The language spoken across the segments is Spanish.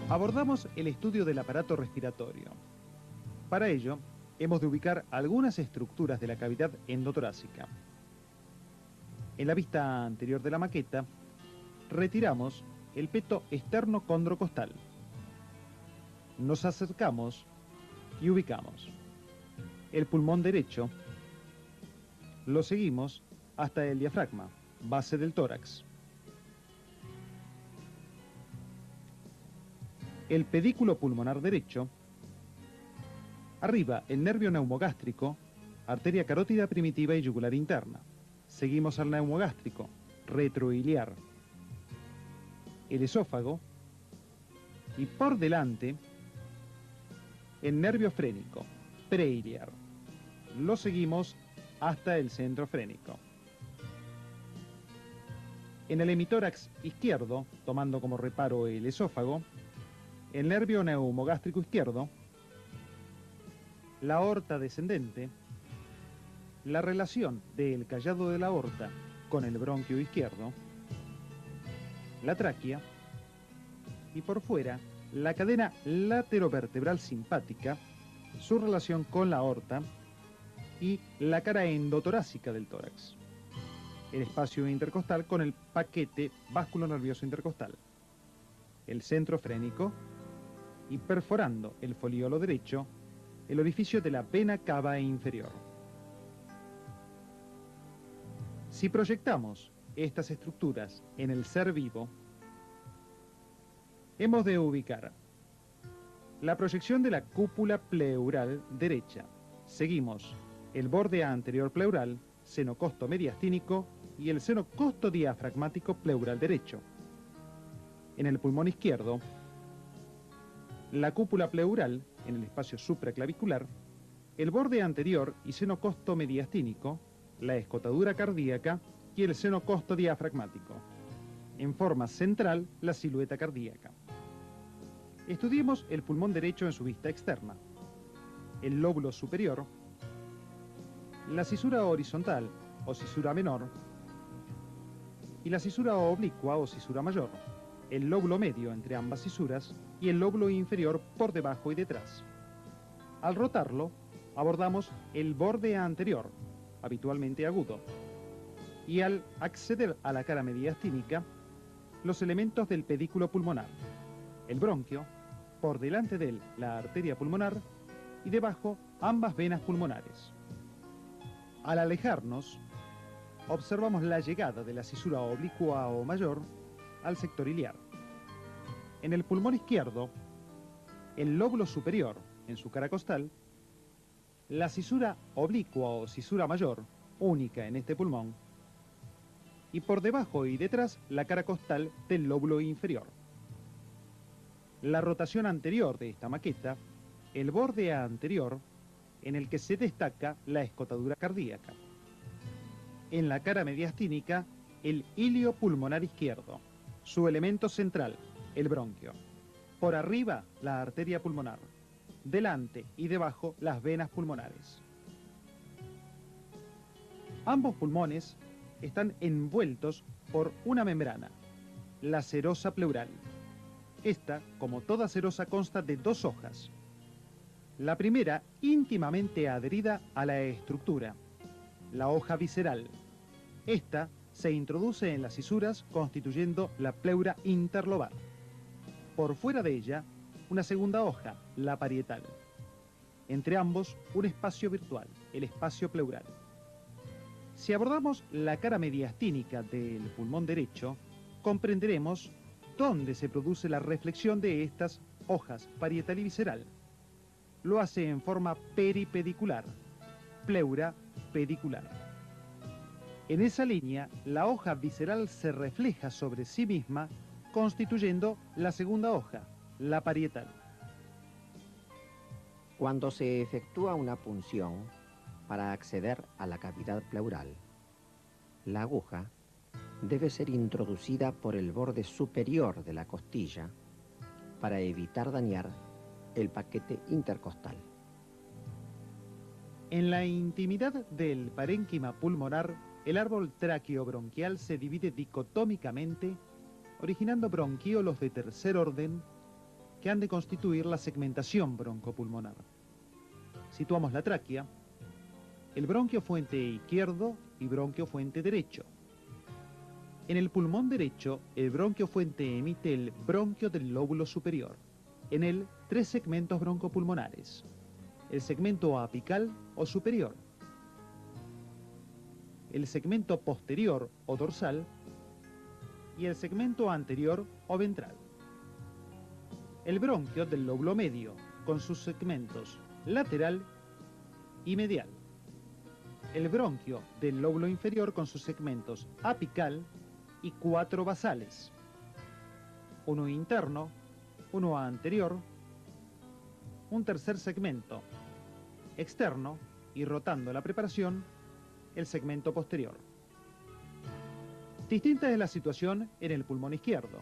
Abordamos el estudio del aparato respiratorio. Para ello, hemos de ubicar algunas estructuras de la cavidad endotorácica. En la vista anterior de la maqueta, retiramos el peto externo-condrocostal. Nos acercamos y ubicamos el pulmón derecho. Lo seguimos hasta el diafragma, base del tórax. El pedículo pulmonar derecho. Arriba, el nervio neumogástrico, arteria carótida primitiva y yugular interna. Seguimos al neumogástrico, retroiliar. El esófago. Y por delante, el nervio frénico, preiliar. Lo seguimos hasta el centro frénico. En el hemitórax izquierdo, tomando como reparo el esófago, el nervio neumogástrico izquierdo, la aorta descendente, la relación del callado de la aorta con el bronquio izquierdo, la tráquea y por fuera la cadena laterovertebral simpática, su relación con la aorta y la cara endotorácica del tórax, el espacio intercostal con el paquete vasculonervioso intercostal, el centro frénico y perforando el foliolo derecho, el orificio de la vena cava inferior. Si proyectamos estas estructuras en el ser vivo, hemos de ubicar la proyección de la cúpula pleural derecha. Seguimos el borde anterior pleural, seno costo mediastínico y el seno costo diafragmático pleural derecho. En el pulmón izquierdo, la cúpula pleural en el espacio supraclavicular, el borde anterior y seno costo mediastínico, la escotadura cardíaca y el seno costo diafragmático. En forma central, la silueta cardíaca. Estudiemos el pulmón derecho en su vista externa. El lóbulo superior, la cisura horizontal o cisura menor y la cisura oblicua o cisura mayor, el lóbulo medio entre ambas cisuras y el lóbulo inferior por debajo y detrás. Al rotarlo, abordamos el borde anterior, habitualmente agudo, y al acceder a la cara mediastínica, los elementos del pedículo pulmonar, el bronquio, por delante de él la arteria pulmonar y debajo ambas venas pulmonares. Al alejarnos, observamos la llegada de la cisura oblicua o mayor al sector iliar. En el pulmón izquierdo, el lóbulo superior, en su cara costal, la cisura oblicua o cisura mayor, única en este pulmón, y por debajo y detrás la cara costal del lóbulo inferior. La rotación anterior de esta maqueta, el borde anterior, en el que se destaca la escotadura cardíaca. En la cara mediastínica, el ilio pulmonar izquierdo, su elemento central, el bronquio. Por arriba, la arteria pulmonar. Delante y debajo, las venas pulmonares. Ambos pulmones están envueltos por una membrana, la serosa pleural. Esta, como toda serosa, consta de dos hojas. La primera, íntimamente adherida a la estructura, la hoja visceral. Esta se introduce en las cisuras constituyendo la pleura interlobar. Por fuera de ella, una segunda hoja, la parietal. Entre ambos, un espacio virtual, el espacio pleural. Si abordamos la cara mediastínica del pulmón derecho, comprenderemos dónde se produce la reflexión de estas hojas, parietal y visceral. Lo hace en forma peripedicular, pleura pedicular. En esa línea, la hoja visceral se refleja sobre sí misma, constituyendo la segunda hoja, la parietal. Cuando se efectúa una punción para acceder a la cavidad pleural, la aguja debe ser introducida por el borde superior de la costilla para evitar dañar el paquete intercostal. En la intimidad del parénquima pulmonar, el árbol tráqueo-bronquial se divide dicotómicamente, originando bronquíolos de tercer orden que han de constituir la segmentación broncopulmonar. Situamos la tráquea, el bronquio fuente izquierdo y bronquio fuente derecho. En el pulmón derecho, el bronquio fuente emite el bronquio del lóbulo superior. En él, 3 segmentos broncopulmonares. El segmento apical o superior, el segmento posterior o dorsal y el segmento anterior o ventral. El bronquio del lóbulo medio, con sus segmentos lateral y medial. El bronquio del lóbulo inferior con sus segmentos apical y 4 basales. Uno interno, uno anterior, un tercer segmento externo y rotando la preparación, el segmento posterior. Distinta es la situación en el pulmón izquierdo.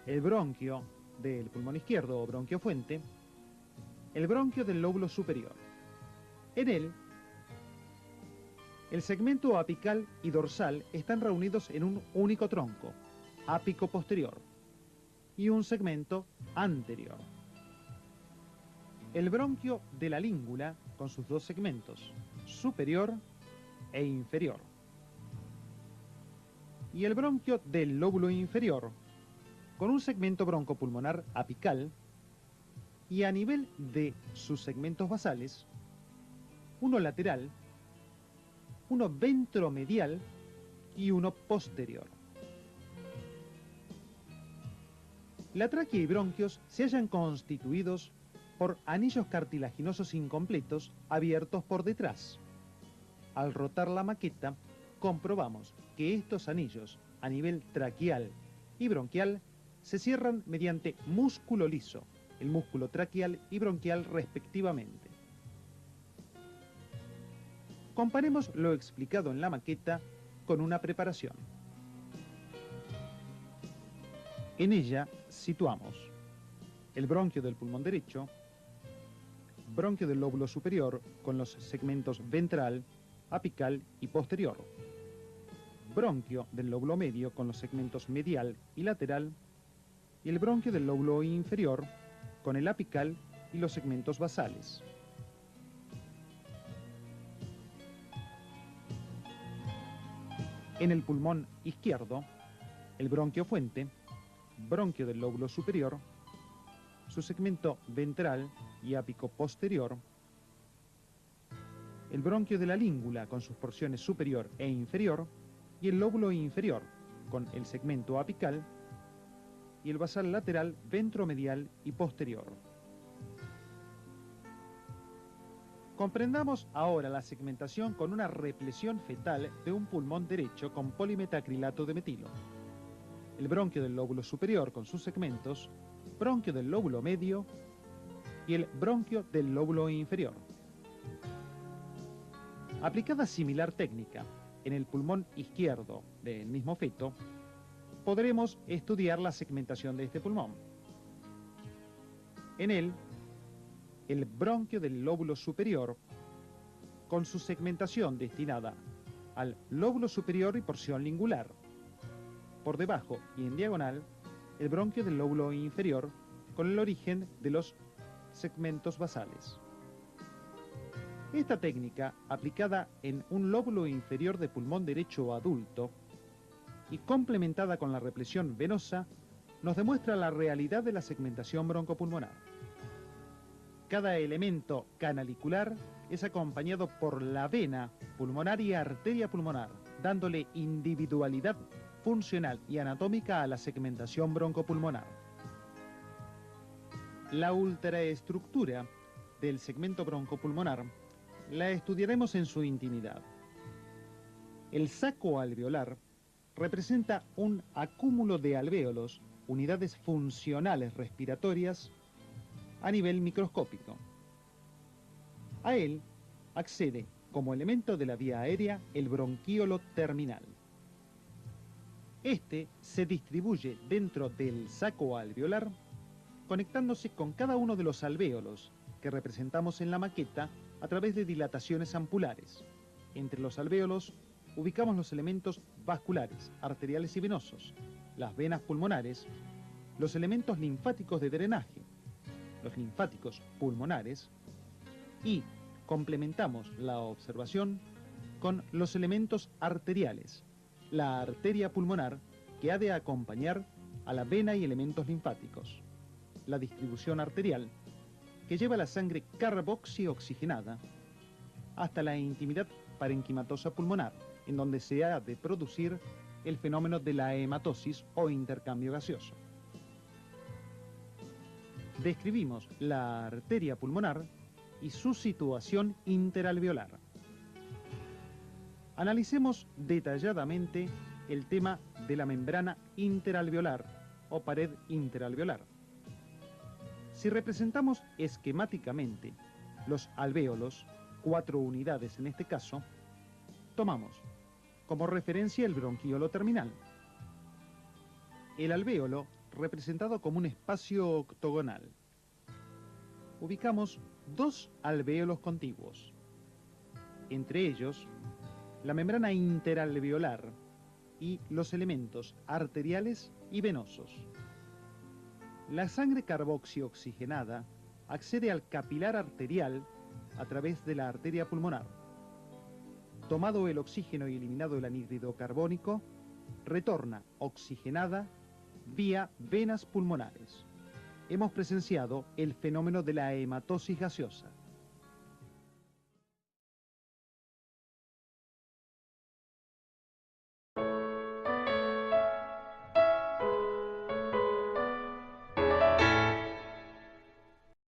El bronquio del pulmón izquierdo o bronquio fuente, el bronquio del lóbulo superior. En él, el segmento apical y dorsal están reunidos en un único tronco, ápico posterior, y un segmento anterior. El bronquio de la língula con sus 2 segmentos, superior e inferior. Y el bronquio del lóbulo inferior con un segmento broncopulmonar apical y a nivel de sus segmentos basales, uno lateral, uno ventromedial y uno posterior. La tráquea y bronquios se hallan constituidos por anillos cartilaginosos incompletos abiertos por detrás. Al rotar la maqueta, comprobamos que estos anillos a nivel traqueal y bronquial se cierran mediante músculo liso, el músculo traqueal y bronquial respectivamente. Comparemos lo explicado en la maqueta con una preparación. En ella situamos el bronquio del pulmón derecho, bronquio del lóbulo superior con los segmentos ventral, apical y posterior, bronquio del lóbulo medio con los segmentos medial y lateral, y el bronquio del lóbulo inferior con el apical y los segmentos basales. En el pulmón izquierdo, el bronquio fuente, bronquio del lóbulo superior, su segmento ventral y ápico posterior, el bronquio de la língula con sus porciones superior e inferior, y el lóbulo inferior con el segmento apical y el basal lateral ventromedial y posterior. Comprendamos ahora la segmentación con una represión fetal de un pulmón derecho con polimetacrilato de metilo. El bronquio del lóbulo superior con sus segmentos, bronquio del lóbulo medio y el bronquio del lóbulo inferior. Aplicada similar técnica en el pulmón izquierdo del mismo feto, podremos estudiar la segmentación de este pulmón. En él, el bronquio del lóbulo superior, con su segmentación destinada al lóbulo superior y porción lingular. Por debajo y en diagonal, el bronquio del lóbulo inferior, con el origen de los segmentos basales. Esta técnica, aplicada en un lóbulo inferior de pulmón derecho adulto y complementada con la represión venosa, nos demuestra la realidad de la segmentación broncopulmonar. Cada elemento canalicular es acompañado por la vena pulmonar y arteria pulmonar, dándole individualidad funcional y anatómica a la segmentación broncopulmonar. La ultraestructura del segmento broncopulmonar la estudiaremos en su intimidad. El saco alveolar representa un acúmulo de alvéolos, unidades funcionales respiratorias, a nivel microscópico. A él accede como elemento de la vía aérea el bronquíolo terminal. Este se distribuye dentro del saco alveolar, conectándose con cada uno de los alvéolos que representamos en la maqueta a través de dilataciones ampulares. Entre los alvéolos ubicamos los elementos vasculares, arteriales y venosos, las venas pulmonares los elementos linfáticos de drenaje, los linfáticos pulmonares, y complementamos la observación con los elementos arteriales, la arteria pulmonar que ha de acompañar a la vena y elementos linfáticos, la distribución arterial que lleva la sangre carboxioxigenada hasta la intimidad parenquimatosa pulmonar, en donde se ha de producir el fenómeno de la hematosis o intercambio gaseoso. Describimos la arteria pulmonar y su situación interalveolar. Analicemos detalladamente el tema de la membrana interalveolar o pared interalveolar. Si representamos esquemáticamente los alvéolos, 4 unidades en este caso, tomamos como referencia el bronquiolo terminal. El alvéolo representado como un espacio octogonal. Ubicamos 2 alvéolos contiguos. Entre ellos, la membrana interalveolar y los elementos arteriales y venosos. La sangre carboxioxigenada accede al capilar arterial a través de la arteria pulmonar. Tomado el oxígeno y eliminado el anhídrido carbónico, retorna oxigenada vía venas pulmonares. Hemos presenciado el fenómeno de la hematosis gaseosa.